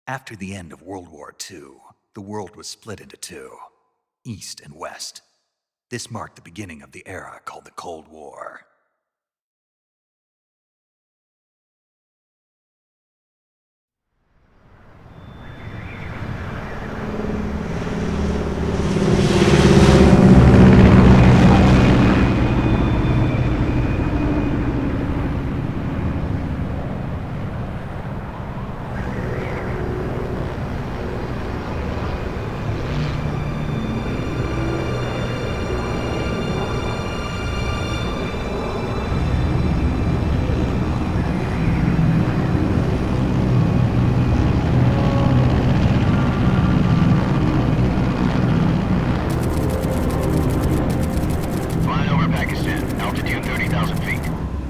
After the end of World War II, the world was split into two, East and West. This marked the beginning of the era called the Cold War.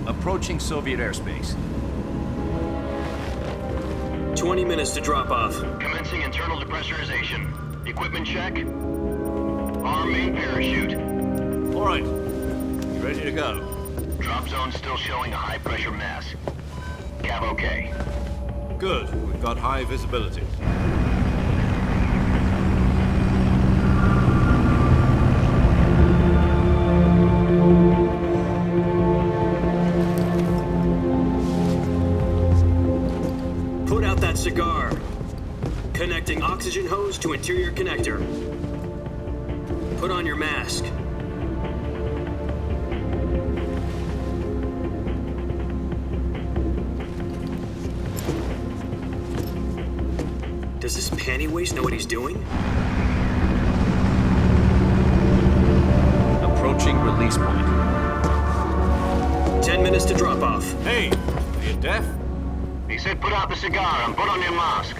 Approaching Soviet airspace. 20 minutes to drop off. Commencing internal depressurization. Equipment check. Arm main parachute. All right. You ready to go? Drop zone still showing a high pressure mass. Cav okay. Good. We've got high visibility. Cigar. Connecting oxygen hose to interior connector. Put on your mask. Does this panty waste know what he's doing? Approaching release point. 10 minutes to drop off. Hey, are you deaf? He said put out the cigar and put on your mask.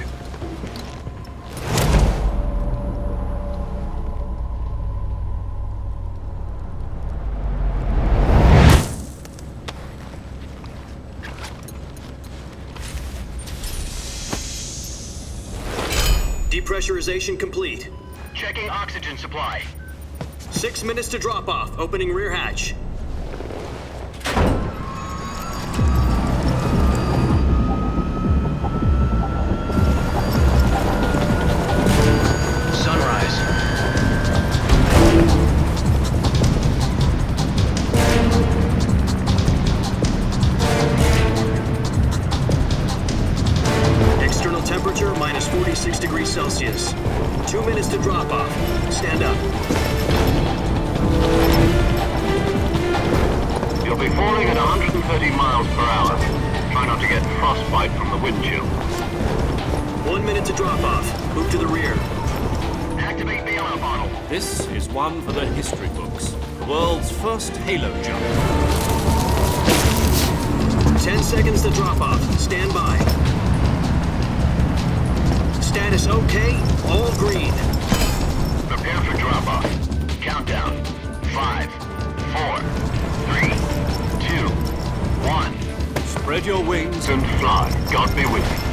Depressurization complete. Checking oxygen supply. 6 minutes to drop off. Opening rear hatch. Minus 46 degrees Celsius. 2 minutes to drop off. Stand up. You'll be falling at 130 miles per hour. Try not to get frostbite from the wind chill. 1 minute to drop off. Move to the rear. Activate the yellow bottle. This is one for the history books. The world's first halo jump. 10 seconds to drop off. Stand by. Status okay, all green. Prepare for drop-off. Countdown. 5, 4, 3, 2, 1. Spread your wings And fly. God be with you.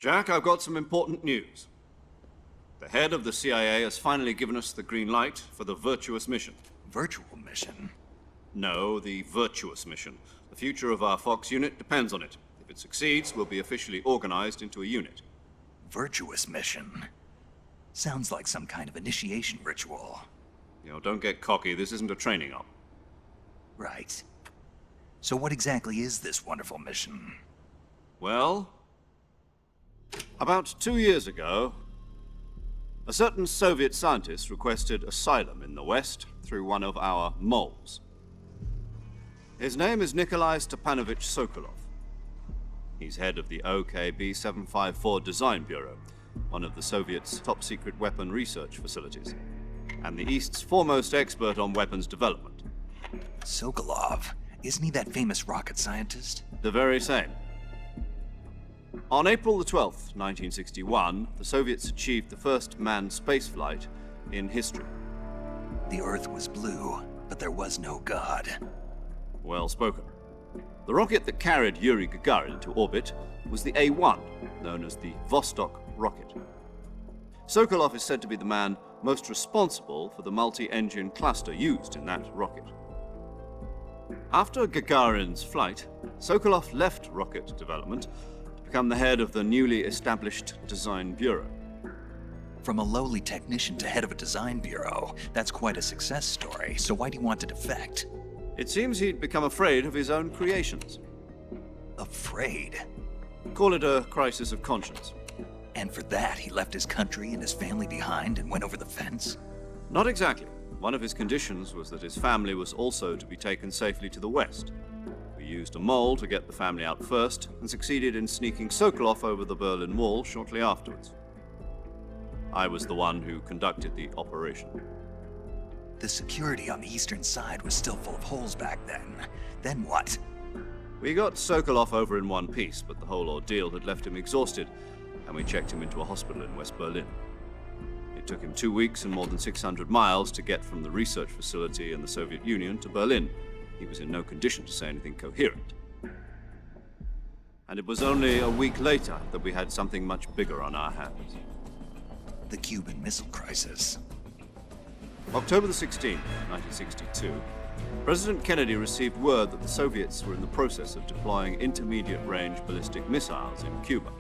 Jack, I've got some important news. The head of the CIA has finally given us the green light for the Virtuous mission. Virtual mission? No, the Virtuous mission. The future of our Fox unit depends on it. If it succeeds, we'll be officially organized into a unit. Virtuous mission? Sounds like some kind of initiation ritual. You know, don't get cocky. This isn't a training op. Right. So what exactly is this wonderful mission? Well, about 2 years ago, a certain Soviet scientist requested asylum in the West through one of our moles. His name is Nikolai Stepanovich Sokolov. He's head of the OKB-754 Design Bureau, one of the Soviets' top-secret weapon research facilities, and the East's foremost expert on weapons development. Sokolov? Isn't he that famous rocket scientist? The very same. On April the 12th, 1961, the Soviets achieved the first manned spaceflight in history. The Earth was blue, but there was no God. Well spoken. The rocket that carried Yuri Gagarin into orbit was the A-1, known as the Vostok rocket. Sokolov is said to be the man most responsible for the multi-engine cluster used in that rocket. After Gagarin's flight, Sokolov left rocket development to become the head of the newly established Design Bureau. From a lowly technician to head of a design bureau, that's quite a success story, so why'd he want to defect? It seems he'd become afraid of his own creations. Afraid? Call it a crisis of conscience. And for that, he left his country and his family behind and went over the fence? Not exactly. One of his conditions was that his family was also to be taken safely to the west. We used a mole to get the family out first and succeeded in sneaking Sokolov over the Berlin Wall shortly afterwards. I was the one who conducted the operation. The security on the eastern side was still full of holes back then. Then what? We got Sokolov over in one piece, but the whole ordeal had left him exhausted, and we checked him into a hospital in West Berlin. It took him 2 weeks and more than 600 miles to get from the research facility in the Soviet Union to Berlin. He was in no condition to say anything coherent. And it was only a week later that we had something much bigger on our hands. The Cuban Missile Crisis. October the 16th, 1962, President Kennedy received word that the Soviets were in the process of deploying intermediate-range ballistic missiles in Cuba.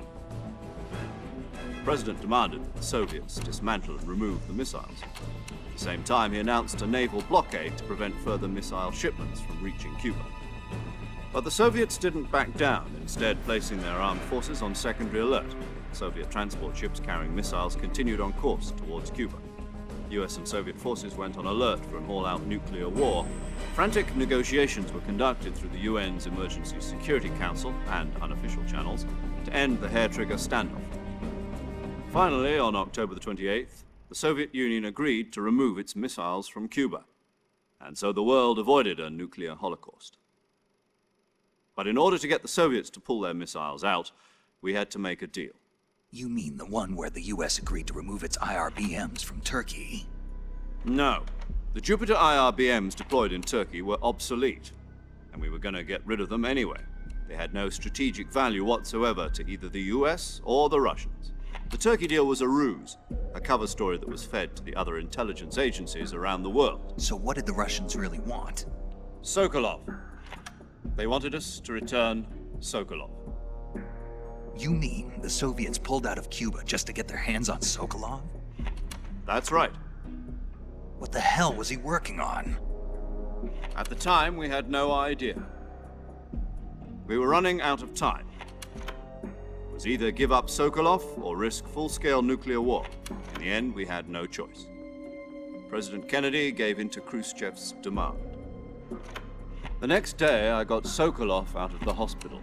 The President demanded that the Soviets dismantle and remove the missiles. At the same time, he announced a naval blockade to prevent further missile shipments from reaching Cuba. But the Soviets didn't back down, instead placing their armed forces on secondary alert. Soviet transport ships carrying missiles continued on course towards Cuba. US and Soviet forces went on alert for an all-out nuclear war. Frantic negotiations were conducted through the UN's Emergency Security Council and unofficial channels to end the hair-trigger standoff. Finally, on October the 28th, the Soviet Union agreed to remove its missiles from Cuba, and so the world avoided a nuclear holocaust. But in order to get the Soviets to pull their missiles out, we had to make a deal. You mean the one where the US agreed to remove its IRBMs from Turkey? No. The Jupiter IRBMs deployed in Turkey were obsolete, and we were going to get rid of them anyway. They had no strategic value whatsoever to either the US or the Russians. The Turkey deal was a ruse, a cover story that was fed to the other intelligence agencies around the world. So what did the Russians really want? Sokolov. They wanted us to return Sokolov. You mean the Soviets pulled out of Cuba just to get their hands on Sokolov? That's right. What the hell was he working on? At the time, we had no idea. We were running out of time. It was either give up Sokolov or risk full-scale nuclear war. In the end, we had no choice. President Kennedy gave in to Khrushchev's demand. The next day, I got Sokolov out of the hospital,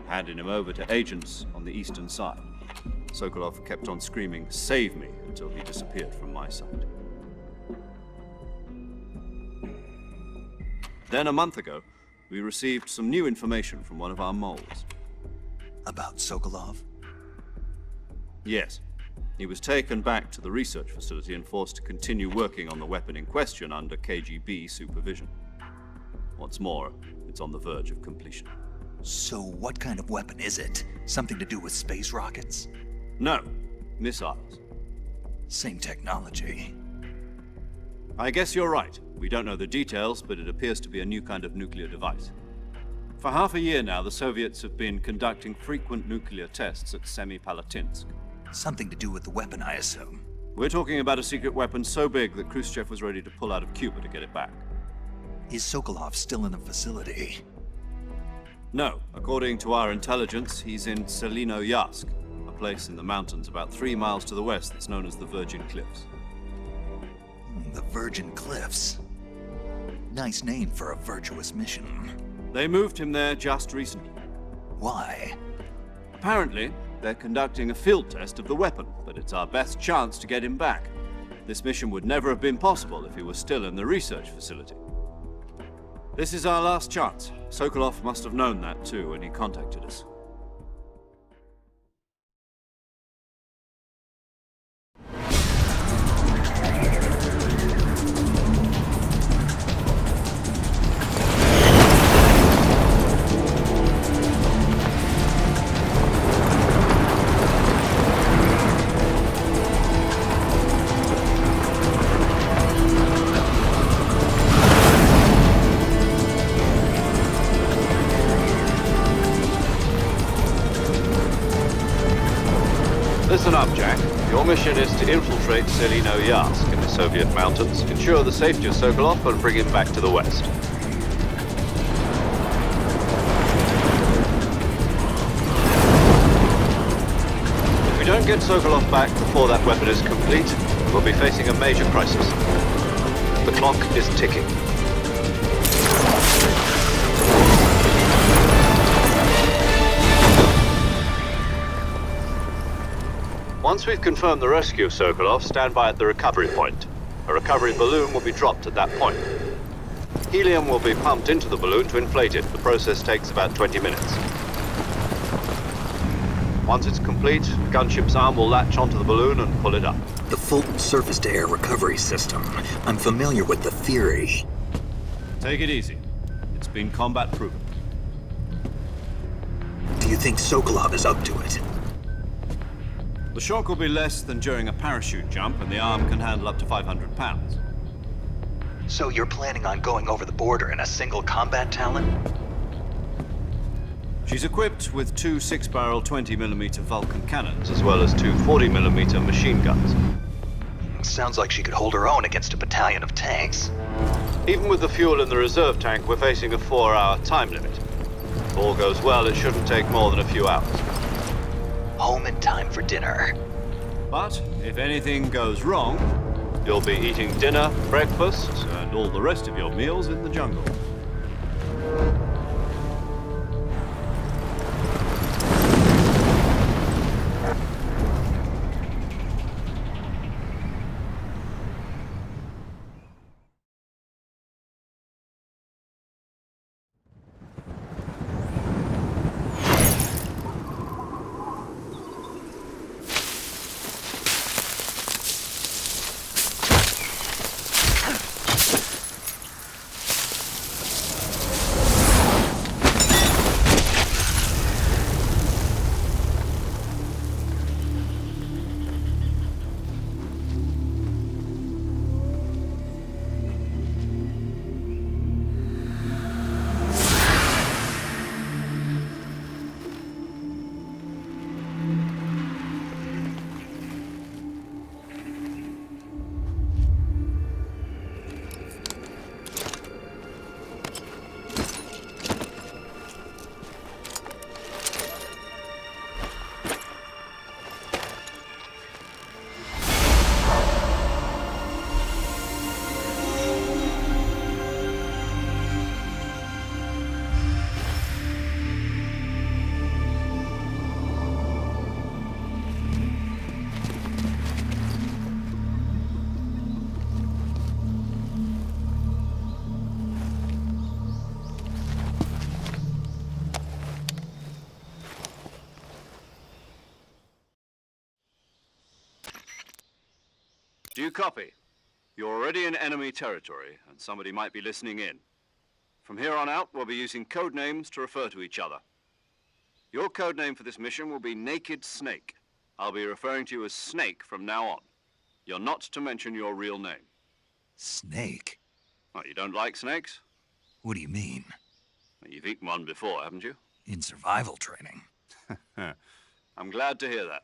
handing him over to agents on the eastern side. Sokolov kept on screaming, "Save me," until he disappeared from my sight. Then a month ago, we received some new information from one of our moles. About Sokolov? Yes. He was taken back to the research facility and forced to continue working on the weapon in question under KGB supervision. What's more, it's on the verge of completion. So what kind of weapon is it? Something to do with space rockets? No, missiles. Same technology. I guess you're right. We don't know the details, but it appears to be a new kind of nuclear device. For half a year now, the Soviets have been conducting frequent nuclear tests at Semipalatinsk. Something to do with the weapon, I assume. We're talking about a secret weapon so big that Khrushchev was ready to pull out of Cuba to get it back. Is Sokolov still in the facility? No. According to our intelligence, he's in Selinoyarsk, a place in the mountains about 3 miles to the west that's known as the Virgin Cliffs. The Virgin Cliffs. Nice name for a virtuous mission. They moved him there just recently. Why? Apparently, they're conducting a field test of the weapon, but it's our best chance to get him back. This mission would never have been possible if he was still in the research facility. This is our last chance. Sokolov must have known that too when he contacted us. Listen up, Jack. Your mission is to infiltrate Selino-Yarsk in the Soviet mountains, ensure the safety of Sokolov, and bring him back to the west. If we don't get Sokolov back before that weapon is complete, we'll be facing a major crisis. The clock is ticking. Once we've confirmed the rescue of Sokolov, stand by at the recovery point. A recovery balloon will be dropped at that point. Helium will be pumped into the balloon to inflate it. The process takes about 20 minutes. Once it's complete, the gunship's arm will latch onto the balloon and pull it up. The Fulton surface-to-air recovery system. I'm familiar with the theory. Take it easy. It's been combat-proven. Do you think Sokolov is up to it? The shock will be less than during a parachute jump, and the arm can handle up to 500 pounds. So you're planning on going over the border in a single combat Talon? She's equipped with two 6-barrel 20mm Vulcan cannons, as well as two 40mm machine guns. Sounds like she could hold her own against a battalion of tanks. Even with the fuel in the reserve tank, we're facing a 4-hour time limit. If all goes well, it shouldn't take more than a few hours. Home in time for dinner. But if anything goes wrong, you'll be eating dinner, breakfast, and all the rest of your meals in the jungle. Do you copy? You're already in enemy territory, and somebody might be listening in. From here on out, we'll be using code names to refer to each other. Your code name for this mission will be Naked Snake. I'll be referring to you as Snake from now on. You're not to mention your real name. Snake? Oh, you don't like snakes? What do you mean? Well, you've eaten one before, haven't you? In survival training. I'm glad to hear that.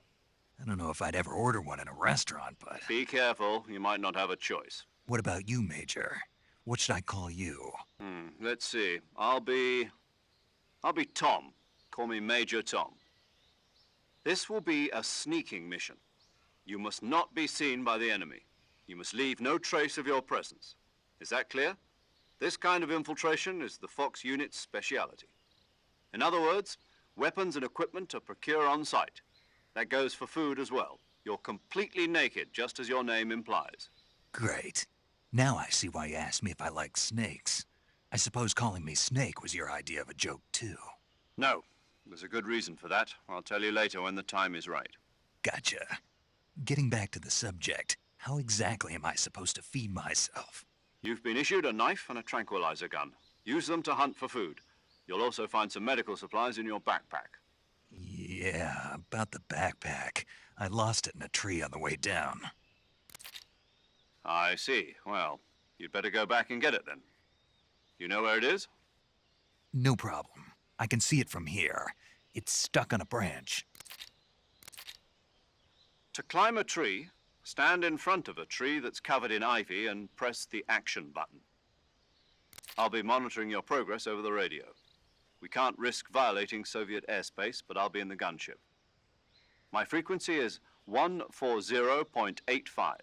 I don't know if I'd ever order one in a restaurant, but... Be careful, you might not have a choice. What about you, Major? What should I call you? Let's see. I'll be Tom. Call me Major Tom. This will be a sneaking mission. You must not be seen by the enemy. You must leave no trace of your presence. Is that clear? This kind of infiltration is the Fox unit's speciality. In other words, weapons and equipment are procured on site. That goes for food as well. You're completely naked, just as your name implies. Great. Now I see why you asked me if I like snakes. I suppose calling me Snake was your idea of a joke, too. No. There's a good reason for that. I'll tell you later when the time is right. Gotcha. Getting back to the subject, how exactly am I supposed to feed myself? You've been issued a knife and a tranquilizer gun. Use them to hunt for food. You'll also find some medical supplies in your backpack. Yeah, about the backpack. I lost it in a tree on the way down. I see. Well, you'd better go back and get it then. You know where it is? No problem. I can see it from here. It's stuck on a branch. To climb a tree, stand in front of a tree that's covered in ivy and press the action button. I'll be monitoring your progress over the radio. We can't risk violating Soviet airspace, but I'll be in the gunship. My frequency is 140.85.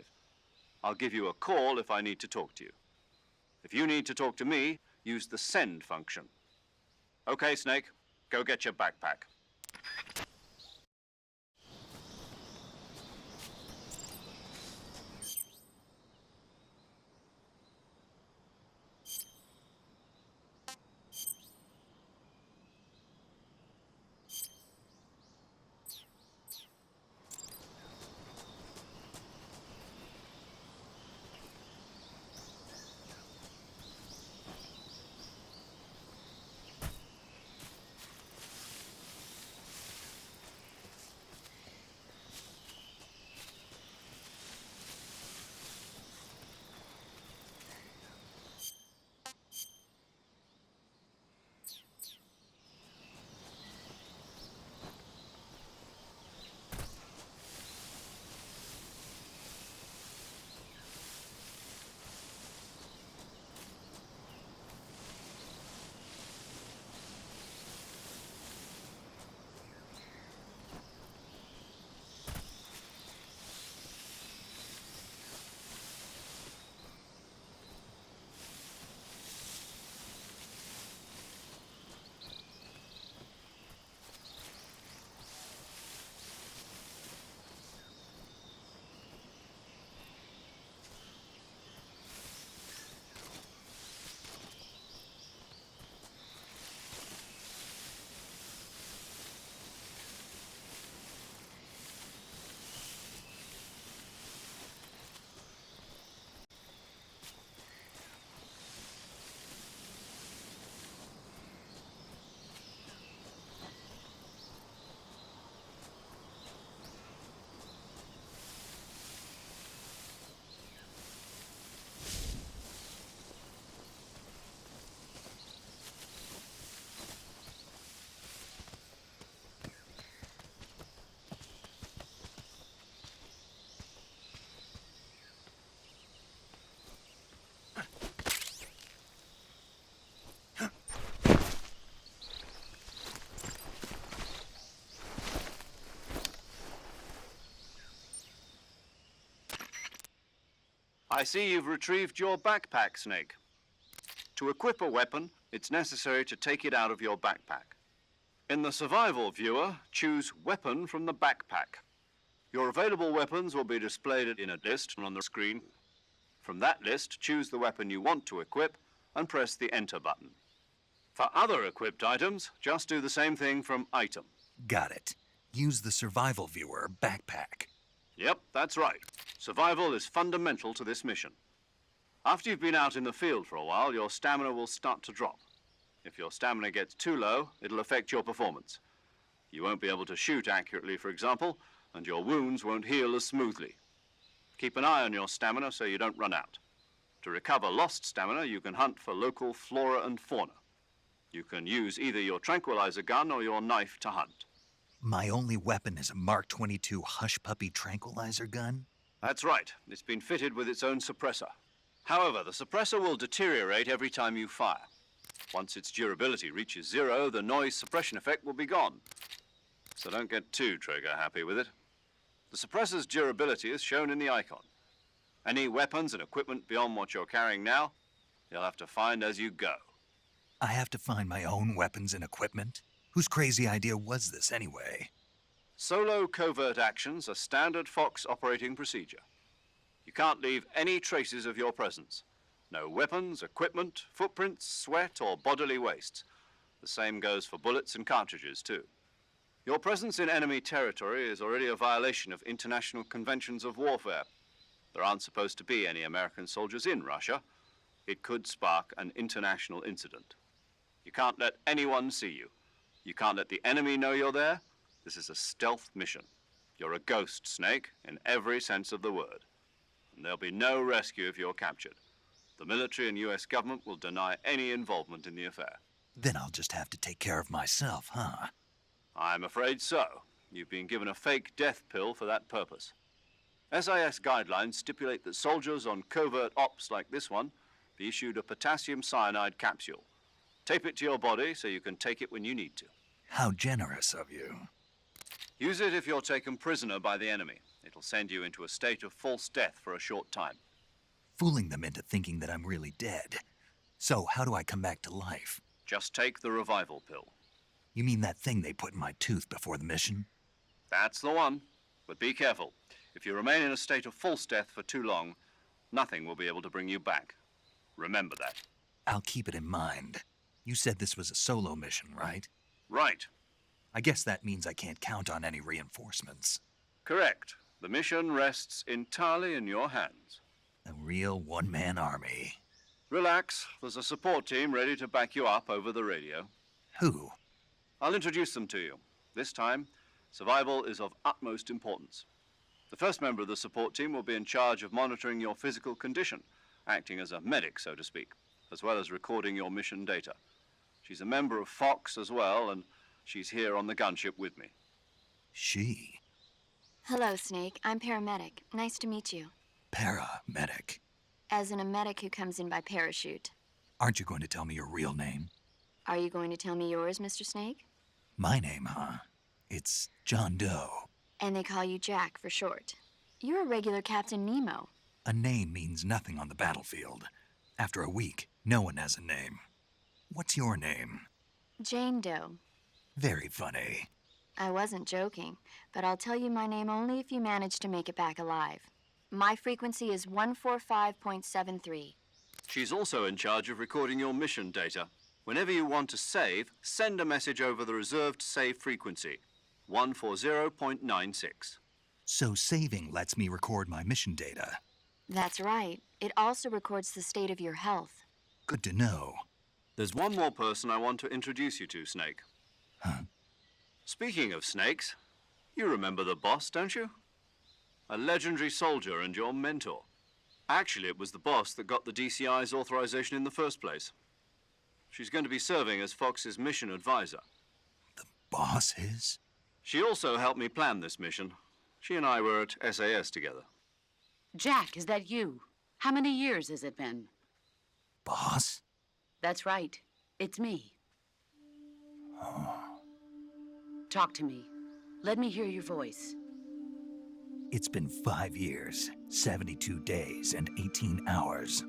I'll give you a call if I need to talk to you. If you need to talk to me, use the send function. Okay, Snake, go get your backpack. I see you've retrieved your backpack, Snake. To equip a weapon, it's necessary to take it out of your backpack. In the survival viewer, choose Weapon from the backpack. Your available weapons will be displayed in a list on the screen. From that list, choose the weapon you want to equip and press the Enter button. For other equipped items, just do the same thing from Item. Got it. Use the survival viewer backpack. Yep, that's right. Survival is fundamental to this mission. After you've been out in the field for a while, your stamina will start to drop. If your stamina gets too low, it'll affect your performance. You won't be able to shoot accurately, for example, and your wounds won't heal as smoothly. Keep an eye on your stamina so you don't run out. To recover lost stamina, you can hunt for local flora and fauna. You can use either your tranquilizer gun or your knife to hunt. My only weapon is a Mark 22 Hush Puppy tranquilizer gun? That's right. It's been fitted with its own suppressor. However, the suppressor will deteriorate every time you fire. Once its durability reaches 0, the noise suppression effect will be gone. So don't get too trigger-happy with it. The suppressor's durability is shown in the icon. Any weapons and equipment beyond what you're carrying now, you'll have to find as you go. I have to find my own weapons and equipment? Whose crazy idea was this anyway? Solo covert actions are standard Fox operating procedure. You can't leave any traces of your presence. No weapons, equipment, footprints, sweat, or bodily waste. The same goes for bullets and cartridges, too. Your presence in enemy territory is already a violation of international conventions of warfare. There aren't supposed to be any American soldiers in Russia. It could spark an international incident. You can't let anyone see you. You can't let the enemy know you're there. This is a stealth mission. You're a ghost, Snake, in every sense of the word. And there'll be no rescue if you're captured. The military and US government will deny any involvement in the affair. Then I'll just have to take care of myself, huh? I'm afraid so. You've been given a fake death pill for that purpose. SAS guidelines stipulate that soldiers on covert ops like this one be issued a potassium cyanide capsule. Tape it to your body so you can take it when you need to. How generous of you. Use it if you're taken prisoner by the enemy. It'll send you into a state of false death for a short time. Fooling them into thinking that I'm really dead. So, how do I come back to life? Just take the revival pill. You mean that thing they put in my tooth before the mission? That's the one. But be careful. If you remain in a state of false death for too long, nothing will be able to bring you back. Remember that. I'll keep it in mind. You said this was a solo mission, right? Right. I guess that means I can't count on any reinforcements. Correct. The mission rests entirely in your hands. A real one-man army. Relax. There's a support team ready to back you up over the radio. Who? I'll introduce them to you. This time, survival is of utmost importance. The first member of the support team will be in charge of monitoring your physical condition, acting as a medic, so to speak, as well as recording your mission data. She's a member of Fox as well, and she's here on the gunship with me. She? Hello, Snake. I'm paramedic. Nice to meet you. Paramedic. As in a medic who comes in by parachute. Aren't you going to tell me your real name? Are you going to tell me yours, Mr. Snake? My name, huh? It's John Doe. And they call you Jack for short. You're a regular Captain Nemo. A name means nothing on the battlefield. After a week, no one has a name. What's your name? Jane Doe. Very funny. I wasn't joking, but I'll tell you my name only if you manage to make it back alive. My frequency is 145.73. She's also in charge of recording your mission data. Whenever you want to save, send a message over the reserved save frequency, 140.96. So saving lets me record my mission data. That's right. It also records the state of your health. Good to know. There's one more person I want to introduce you to, Snake. Huh? Speaking of snakes, you remember the boss, don't you? A legendary soldier and your mentor. Actually, it was the boss that got the DCI's authorization in the first place. She's going to be serving as Fox's mission advisor. The boss is? She also helped me plan this mission. She and I were at SAS together. Jack, is that you? How many years has it been? Boss? That's right. It's me. Talk to me. Let me hear your voice. It's been 5 years, 72 days, and 18 hours.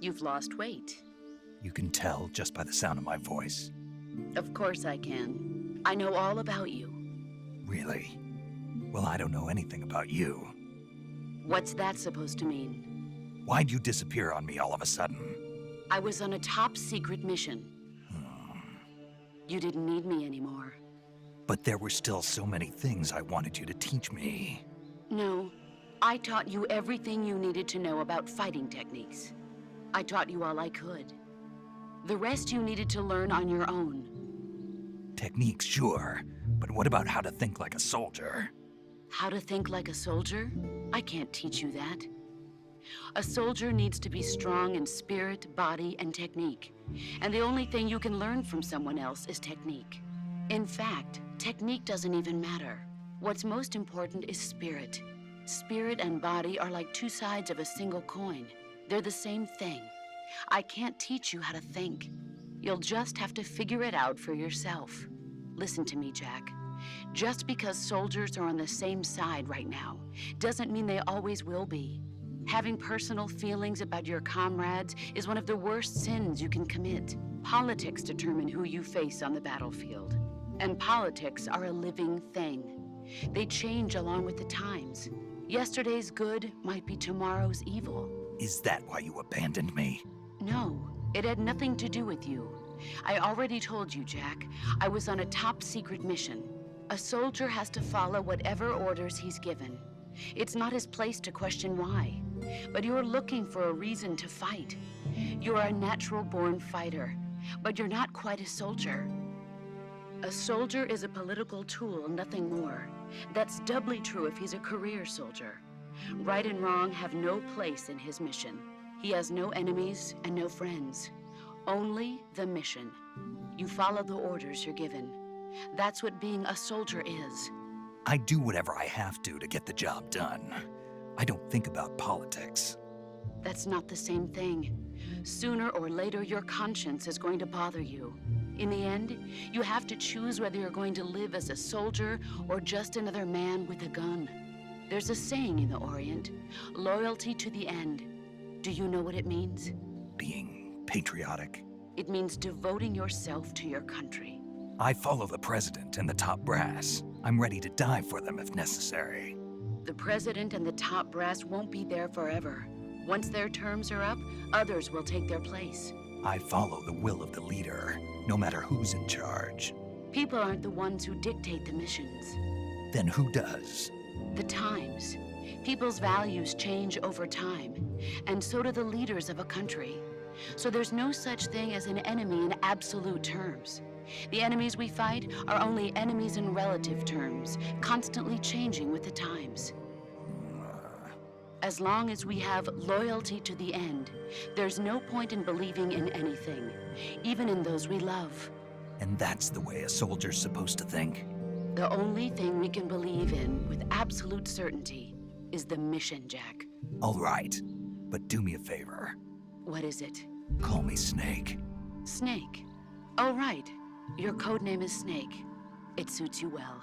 You've lost weight. You can tell just by the sound of my voice. Of course I can. I know all about you. Really? Well, I don't know anything about you. What's that supposed to mean? Why'd you disappear on me all of a sudden? I was on a top-secret mission. You didn't need me anymore. But there were still so many things I wanted you to teach me. No, I taught you everything you needed to know about fighting techniques. I taught you all I could. The rest you needed to learn on your own. Techniques, sure. But what about how to think like a soldier? How to think like a soldier? I can't teach you that. A soldier needs to be strong in spirit, body, and technique. And the only thing you can learn from someone else is technique. In fact, technique doesn't even matter. What's most important is spirit. Spirit and body are like two sides of a single coin. They're the same thing. I can't teach you how to think. You'll just have to figure it out for yourself. Listen to me, Jack. Just because soldiers are on the same side right now doesn't mean they always will be. Having personal feelings about your comrades is one of the worst sins you can commit. Politics determine who you face on the battlefield. And politics are a living thing. They change along with the times. Yesterday's good might be tomorrow's evil. Is that why you abandoned me? No, it had nothing to do with you. I already told you, Jack. I was on a top-secret mission. A soldier has to follow whatever orders he's given. It's not his place to question why. But you're looking for a reason to fight. You're a natural-born fighter, but you're not quite a soldier. A soldier is a political tool, nothing more. That's doubly true if he's a career soldier. Right and wrong have no place in his mission. He has no enemies and no friends. Only the mission. You follow the orders you're given. That's what being a soldier is. I do whatever I have to get the job done. I don't think about politics. That's not the same thing. Sooner or later, your conscience is going to bother you. In the end, you have to choose whether you're going to live as a soldier or just another man with a gun. There's a saying in the Orient, loyalty to the end. Do you know what it means? Being patriotic. It means devoting yourself to your country. I follow the president and the top brass. I'm ready to die for them if necessary. The president and the top brass won't be there forever. Once their terms are up, others will take their place. I follow the will of the leader, no matter who's in charge. People aren't the ones who dictate the missions. Then who does? The times. People's values change over time, and so do the leaders of a country. So there's no such thing as an enemy in absolute terms. The enemies we fight are only enemies in relative terms, constantly changing with the times. As long as we have loyalty to the end, there's no point in believing in anything, even in those we love. And that's the way a soldier's supposed to think? The only thing we can believe in with absolute certainty is the mission, Jack. All right, but do me a favor. What is it? Call me Snake. Snake. Oh, right. Your code name is Snake. It suits you well.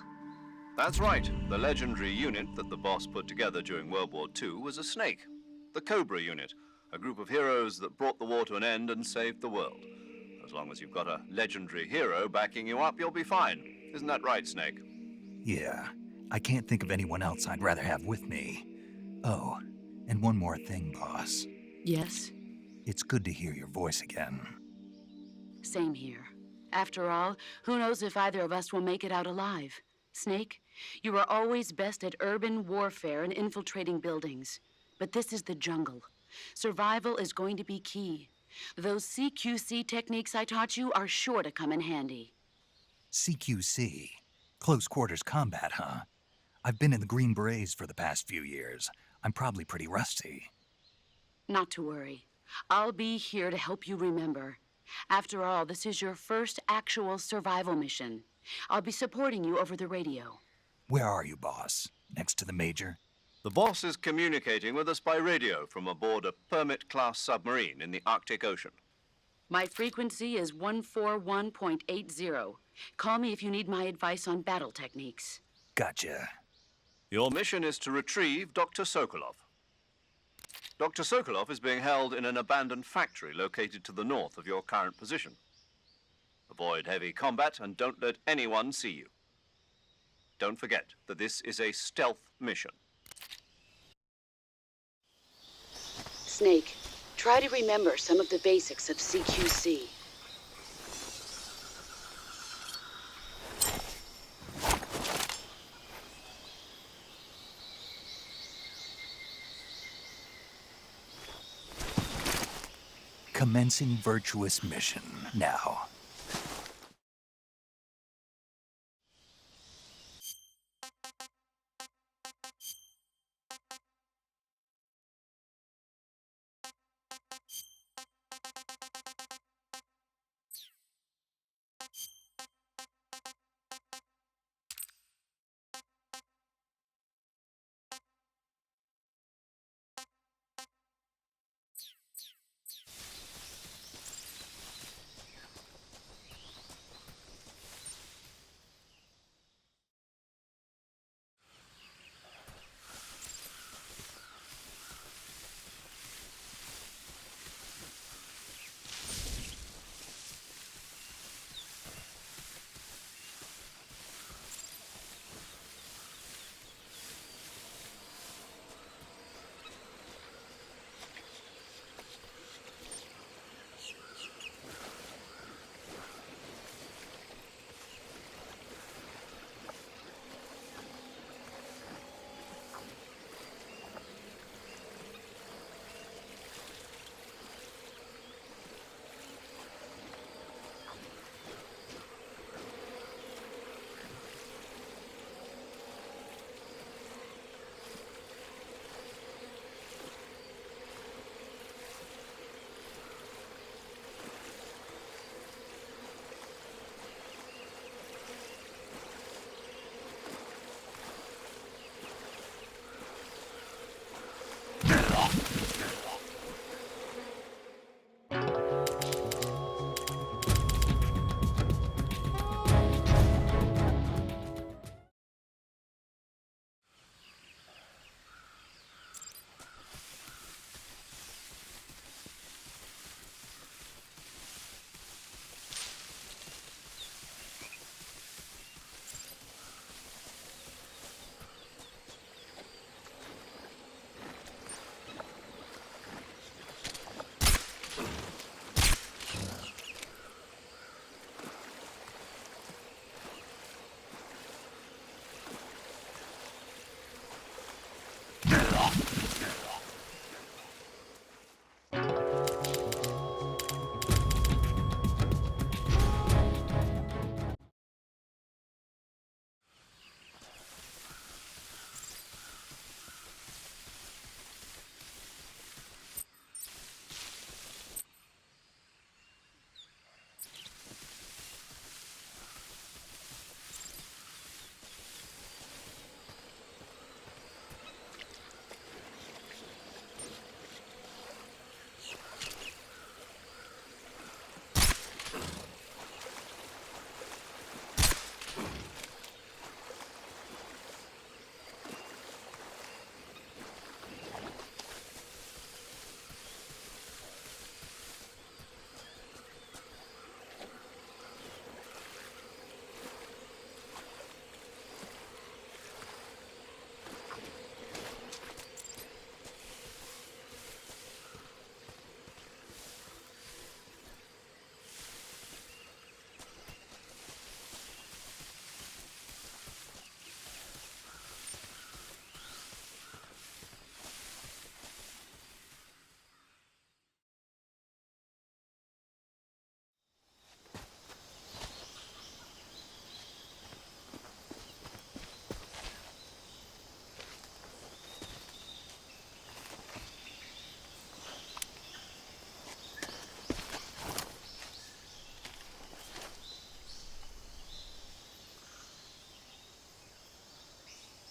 That's right. The legendary unit that the boss put together during World War II was a snake. The Cobra unit, a group of heroes that brought the war to an end and saved the world. As long as you've got a legendary hero backing you up, you'll be fine. Isn't that right, Snake? Yeah, I can't think of anyone else I'd rather have with me. Oh, and one more thing, boss. Yes? It's good to hear your voice again. Same here. After all, who knows if either of us will make it out alive? Snake, you are always best at urban warfare and infiltrating buildings. But this is the jungle. Survival is going to be key. Those CQC techniques I taught you are sure to come in handy. CQC? Close quarters combat, huh? I've been in the Green Berets for the past few years. I'm probably pretty rusty. Not to worry. I'll be here to help you remember. After all, this is your first actual survival mission. I'll be supporting you over the radio. Where are you, boss? Next to the Major? The boss is communicating with us by radio from aboard a Permit-class submarine in the Arctic Ocean. My frequency is 141.80. Call me if you need my advice on battle techniques. Gotcha. Your mission is to retrieve Dr. Sokolov. Dr. Sokolov is being held in an abandoned factory located to the north of your current position. Avoid heavy combat and don't let anyone see you. Don't forget that this is a stealth mission. Snake, try to remember some of the basics of CQC. Commencing Virtuous mission now.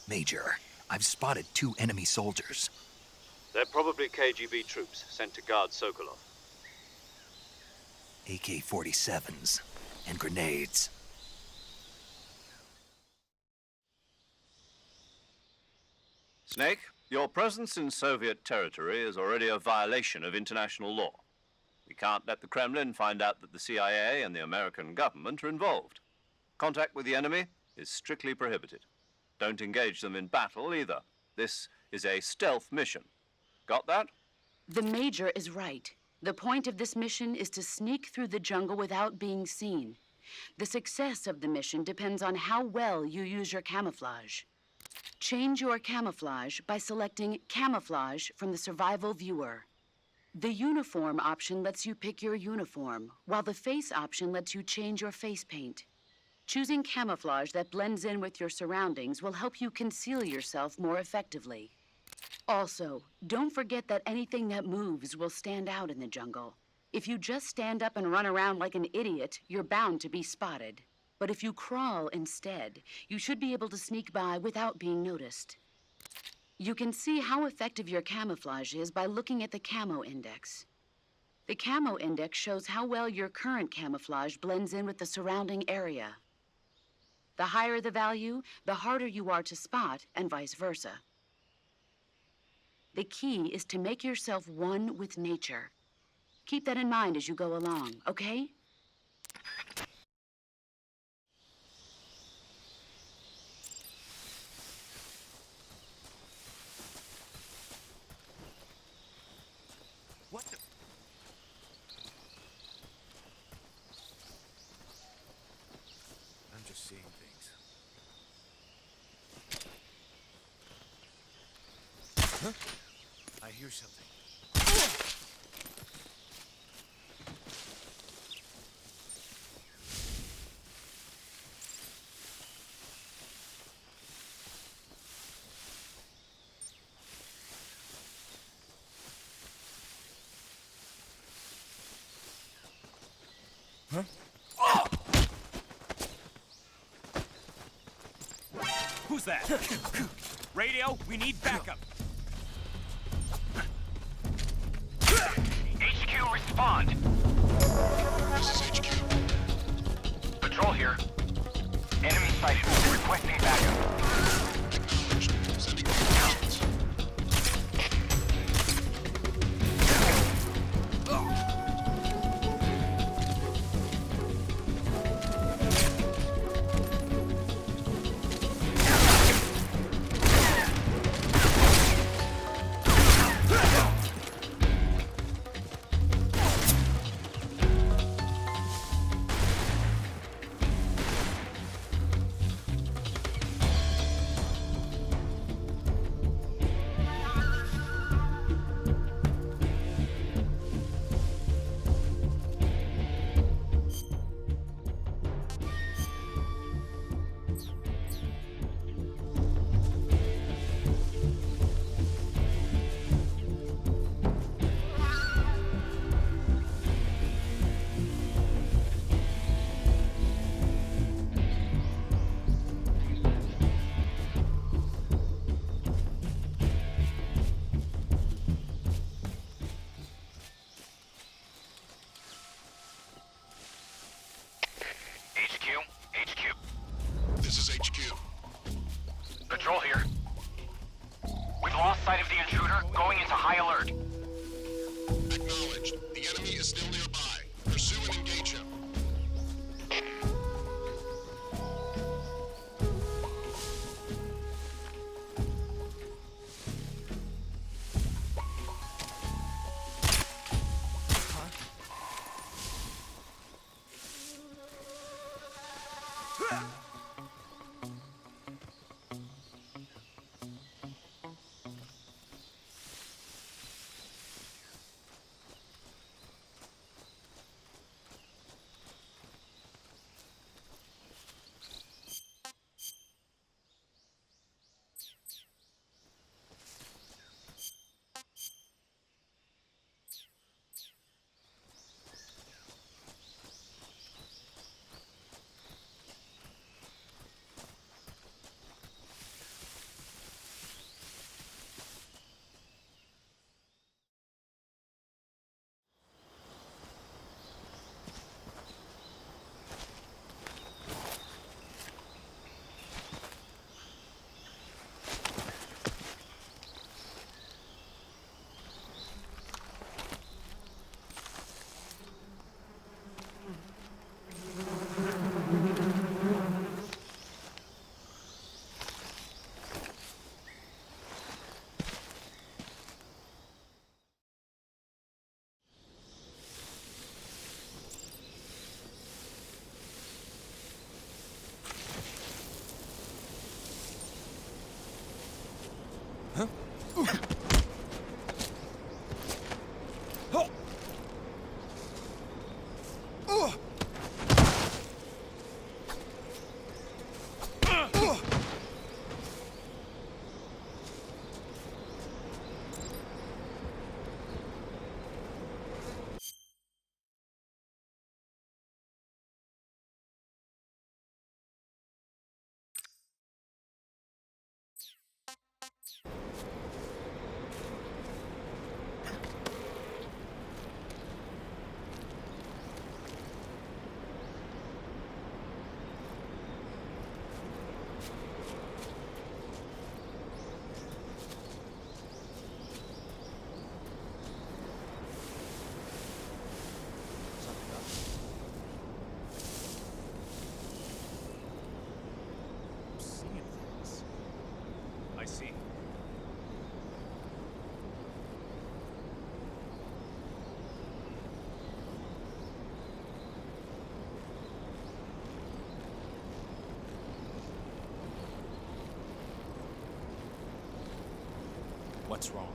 Major, I've spotted 2 enemy soldiers. They're probably KGB troops sent to guard Sokolov. AK-47s and grenades. Snake, your presence in Soviet territory is already a violation of international law. We can't let the Kremlin find out that the CIA and the American government are involved. Contact with the enemy is strictly prohibited. Don't engage them in battle either. This is a stealth mission. Got that? The Major is right. The point of this mission is to sneak through the jungle without being seen. The success of the mission depends on how well you use your camouflage. Change your camouflage by selecting Camouflage from the Survival Viewer. The Uniform option lets you pick your uniform, while the Face option lets you change your face paint. Choosing camouflage that blends in with your surroundings will help you conceal yourself more effectively. Also, don't forget that anything that moves will stand out in the jungle. If you just stand up and run around like an idiot, you're bound to be spotted. But if you crawl instead, you should be able to sneak by without being noticed. You can see how effective your camouflage is by looking at the Camo Index. The Camo Index shows how well your current camouflage blends in with the surrounding area. The higher the value, the harder you are to spot, and vice versa. The key is to make yourself one with nature. Keep that in mind as you go along, okay? What the... I'm just seeing things. Huh? I hear something. Huh? Who's that? Radio, we need backup. HQ, respond. This is HQ. Patrol here. Enemy sighted. Requesting backup. Acknowledged. Sending reinforcements. This is HQ. Patrol here. We've lost sight of the intruder, going into high alert. Acknowledged. The enemy is still nearby. Pursue and engage him. Seeing things. I see. What's wrong?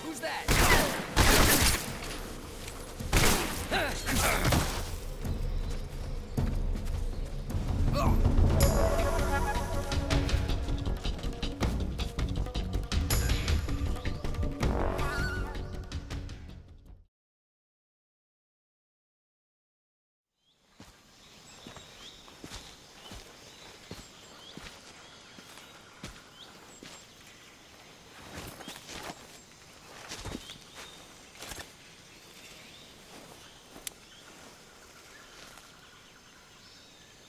Who's that?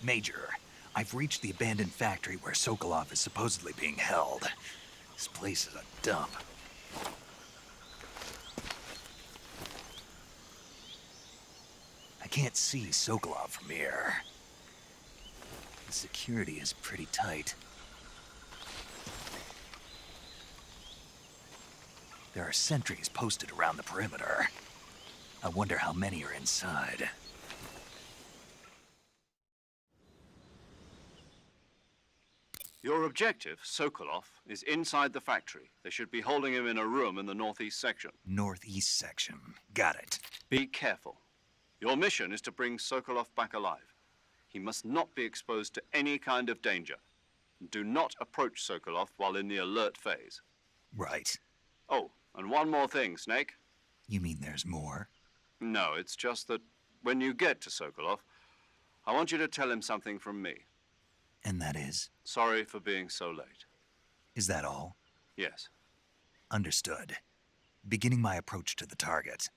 Major, I've reached the abandoned factory where Sokolov is supposedly being held. This place is a dump. I can't see Sokolov from here. The security is pretty tight. There are sentries posted around the perimeter. I wonder how many are inside. Your objective, Sokolov, is inside the factory. They should be holding him in a room in the northeast section. Northeast section. Got it. Be careful. Your mission is to bring Sokolov back alive. He must not be exposed to any kind of danger. Do not approach Sokolov while in the alert phase. Right. Oh, and one more thing, Snake. You mean there's more? No, it's just that when you get to Sokolov, I want you to tell him something from me. And that is? Sorry for being so late. Is that all? Yes. Understood. Beginning my approach to the target.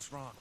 What's wrong?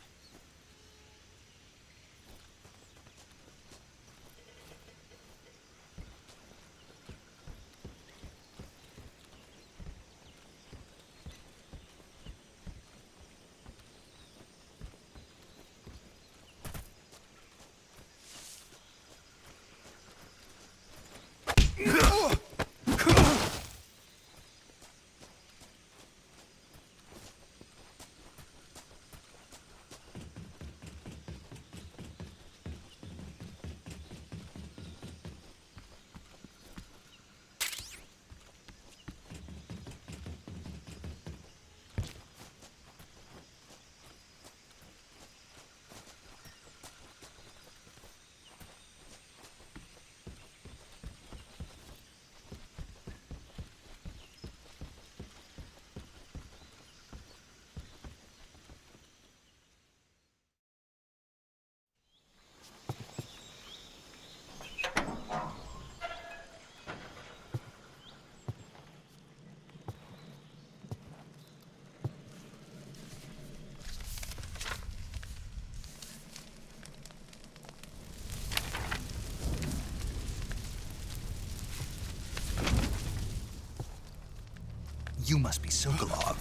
You must be Sokolov.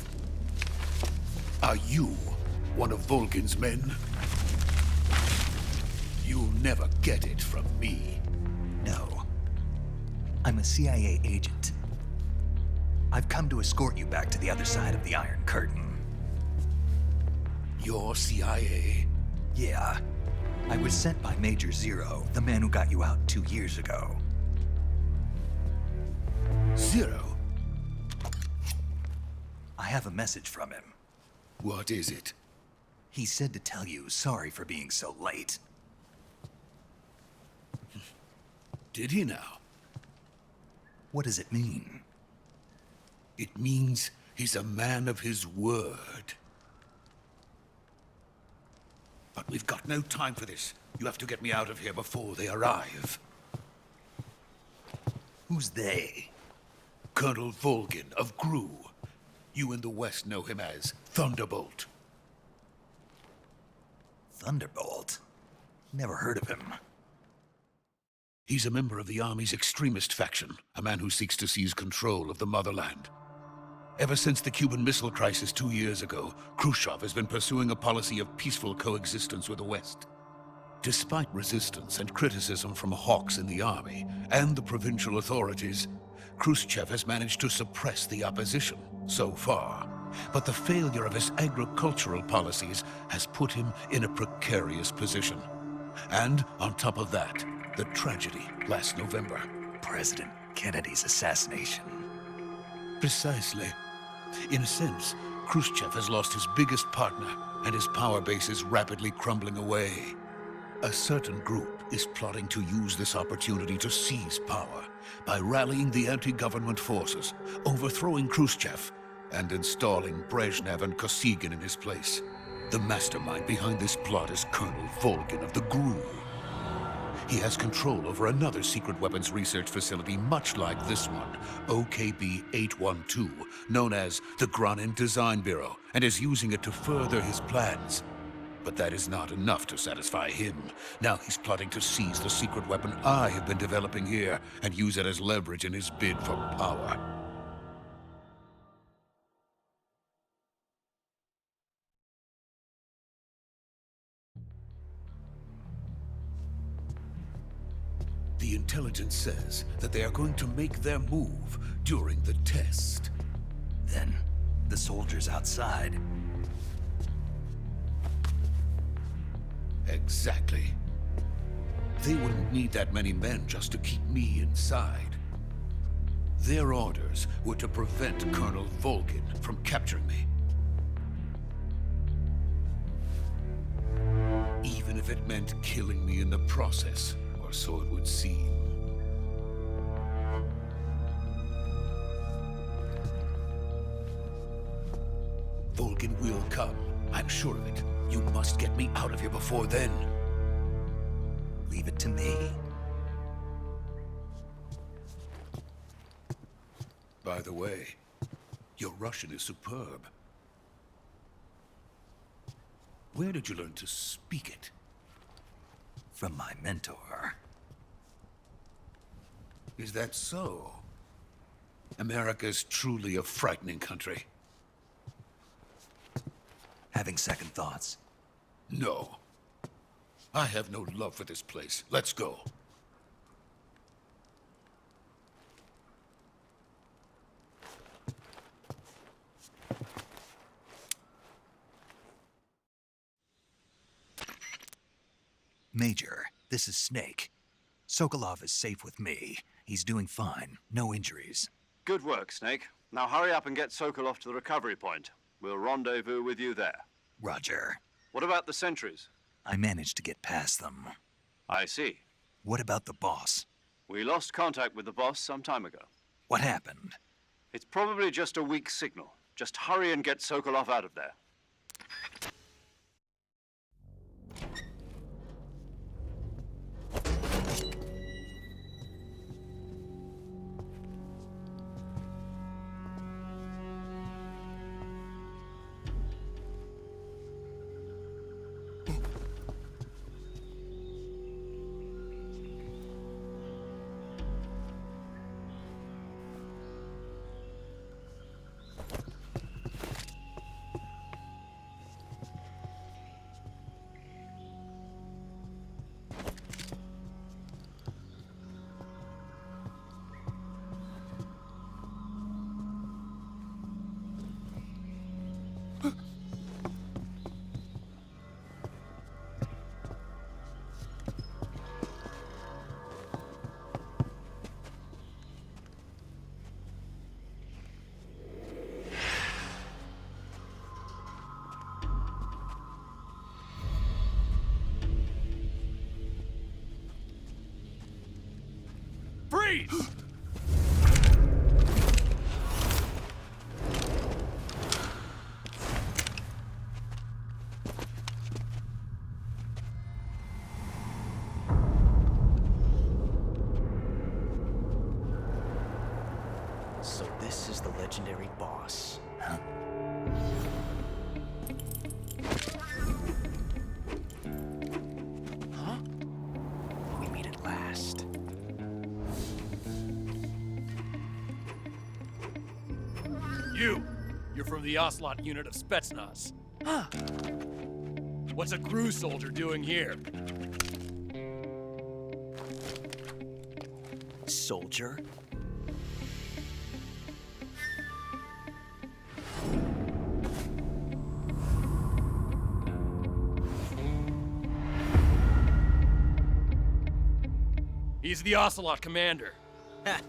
Are you one of Volgin's men? You'll never get it from me. No. I'm a CIA agent. I've come to escort you back to the other side of the Iron Curtain. You're CIA? Yeah. I was sent by Major Zero, the man who got you out 2 years ago. Zero? I have a message from him. What is it? He said to tell you sorry for being so late. Did he now? What does it mean? It means he's a man of his word. But we've got no time for this. You have to get me out of here before they arrive. Who's they? Colonel Volgin of GRU. You in the West know him as Thunderbolt. Thunderbolt? Never heard of him. He's a member of the Army's extremist faction, a man who seeks to seize control of the motherland. Ever since the Cuban Missile Crisis 2 years ago, Khrushchev has been pursuing a policy of peaceful coexistence with the West. Despite resistance and criticism from hawks in the army and the provincial authorities, Khrushchev has managed to suppress the opposition so far. But the failure of his agricultural policies has put him in a precarious position. And on top of that, the tragedy last November. President Kennedy's assassination. Precisely. In a sense, Khrushchev has lost his biggest partner, and his power base is rapidly crumbling away. A certain group is plotting to use this opportunity to seize power by rallying the anti-government forces, overthrowing Khrushchev, and installing Brezhnev and Kosygin in his place. The mastermind behind this plot is Colonel Volgin of the GRU. He has control over another secret weapons research facility much like this one, OKB-812, known as the Granin Design Bureau, and is using it to further his plans. But that is not enough to satisfy him. Now he's plotting to seize the secret weapon I have been developing here and use it as leverage in his bid for power. The intelligence says that they are going to make their move during the test. Then, the soldiers outside. Exactly. They wouldn't need that many men just to keep me inside. Their orders were to prevent Colonel Volgin from capturing me. Even if it meant killing me in the process, or so it would seem. Volgin will come. I'm sure of it. You must get me out of here before then. Leave it to me. By the way, your Russian is superb. Where did you learn to speak it? From my mentor. Is that so? America's truly a frightening country. Having second thoughts? No. I have no love for this place. Let's go. Major, this is Snake. Sokolov is safe with me. He's doing fine. No injuries. Good work, Snake. Now hurry up and get Sokolov to the recovery point. We'll rendezvous with you there. Roger. What about the sentries? I managed to get past them. I see. What about the boss? We lost contact with the boss some time ago. What happened? It's probably just a weak signal. Just hurry and get Sokolov out of there. Freeze! So this is the legendary boss. Huh? Huh? We meet at last. You're from the Ocelot unit of Spetsnaz. Huh. What's a crew soldier doing here? Soldier? He's the Ocelot commander. Ha!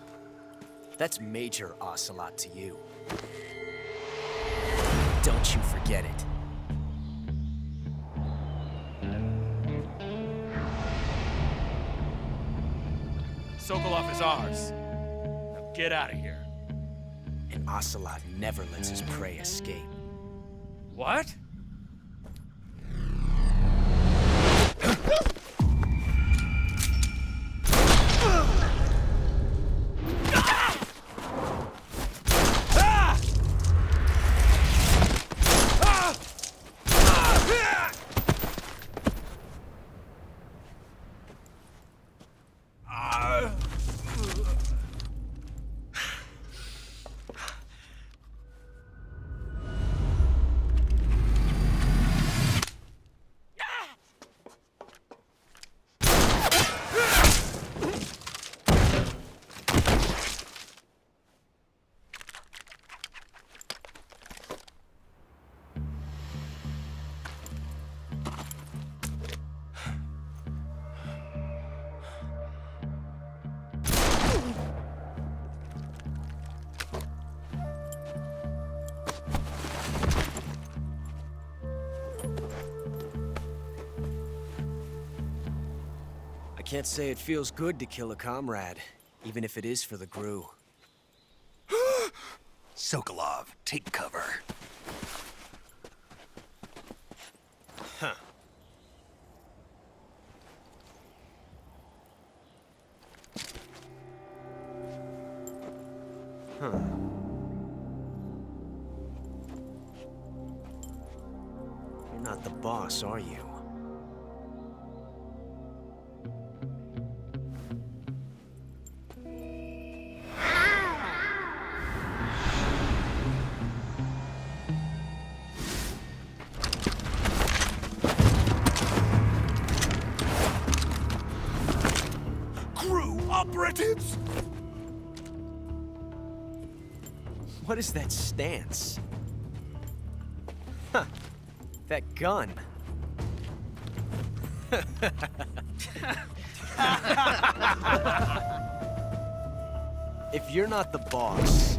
That's Major Ocelot to you. Don't you forget it. Sokolov is ours. Now get out of here. And Ocelot never lets his prey escape. What? I can't say it feels good to kill a comrade, even if it is for the GRU. Sokolov, take cover. Huh. Huh. You're not the boss. boss, are you? Crew operatives! What is that stance? Huh. That gun. If you're not the boss,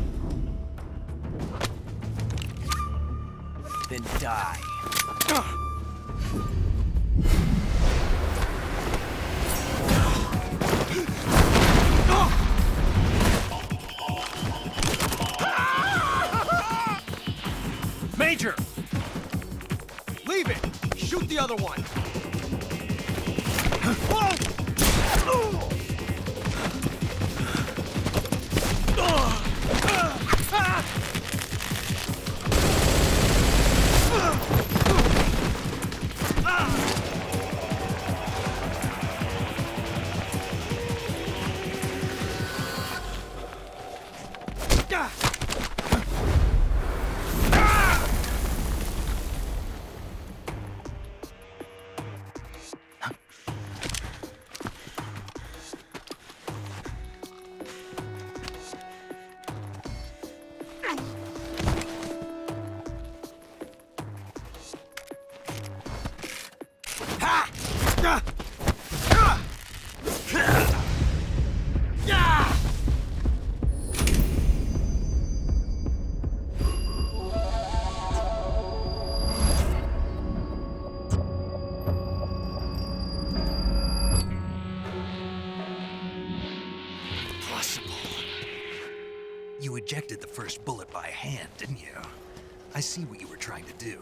then die. Major! Leave it! Shoot the other one! You ejected the first bullet by hand, didn't you? I see what you were trying to do.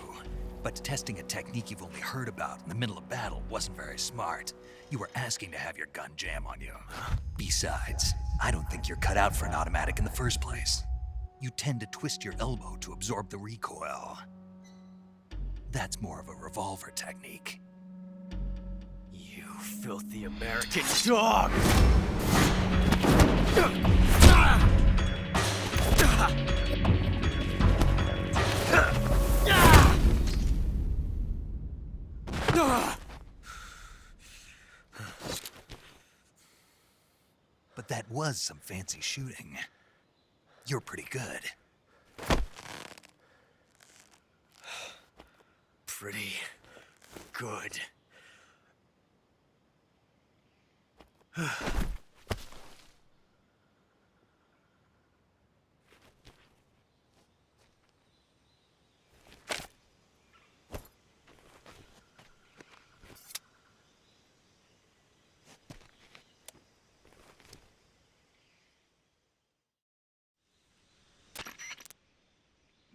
But testing a technique you've only heard about in the middle of battle wasn't very smart. You were asking to have your gun jam on you. Besides, I don't think you're cut out for an automatic in the first place. You tend to twist your elbow to absorb the recoil. That's more of a revolver technique. You filthy American dog! But that was some fancy shooting. You're pretty good. Pretty good.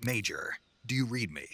Major, do you read me?